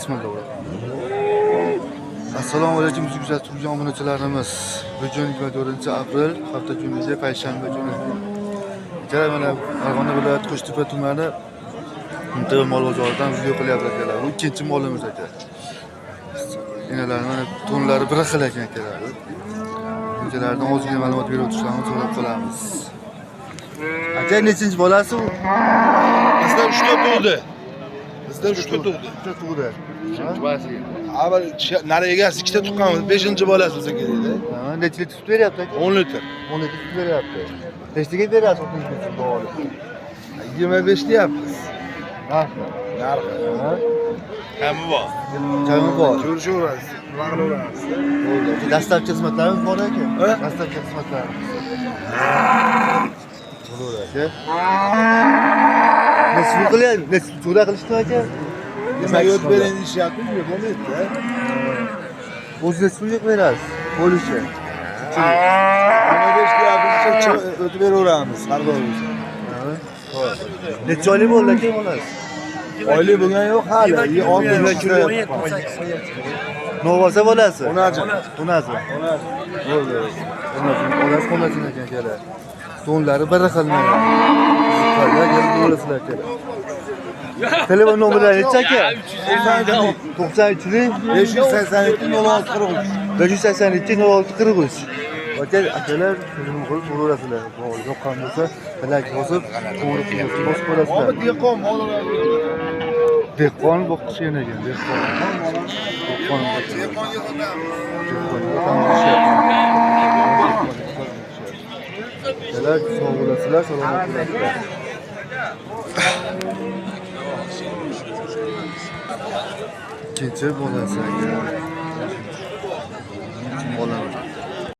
Bismillah. Assalomu alaykum güzel turgan obunachilarimiz. Bugun 24-aprel hafta kunida payshanba kuni. Jala mana Farg'ona viloyati Qo'shtepa tumani Mintaqaviy mol bozoridan video qilyapti akalar. Bu ikkinchi molimiz aka. Enalar mana tonlari bir xil ekan akalar. Bunchalardan ozgina ma'lumot berib o'tishlarini so'rab qolamiz. Aka nechinchi bolasi u? Bizda 3 ta tug'di. Bizda 3 ta tug'di. 3 ta tug'di. Avval nari egasi 2 ta tuqqanmiz, 5-chi bolasi bo'lsa kerak edi. Ha, necha litr sut beryapti aka? 10 litr. 10 litr sut beryapti. Nechtaga berasiz 30 litr bog'li? 25 deyapmiz. Narxi. Narxi. Ha? Kami bor. Kami bor. Ko'rishaveramiz. Qilaveramiz. Bo'ldi. Dastlabki xizmatlarimiz bor aka? Ha? Dastlabki xizmatlarimiz. Bo'ladi aka. Nasib qilyapti? Nasib to'la qilishdi aka? Nima yo'q bering deyishyapti, bo'lmaydi-da. O'zingiz pullik berasiz. Bo'lishi. 25 deyapmiz, o'tib beraveramiz, har doim. Necha oylik bo'ldi aka bolasi? Oylik bo'lgan yo'q hali. 10 kilo. Novoza bolasi? Onajon. Onajon. Bo'ldi. Onasi qo'lachin ekan akalar. Tonlari bir xil mana. Qayerga kelib bo'lasizlar akalar. Telefon nomerlari necha aka? 93 582 06 582 06 43. Akalar shuni qilib bo'lasizlar. Yoqqan bo'lsa, bilak bosib, to'g'ri qilib bosib qo'yasizlar. Dehqon molalar. Dehqon boqishgan ekan, dehqon. Dehqon Akalar sog' bo'lasizlar, salomat bo'lasizlar. Ikkinchi bolasi aka.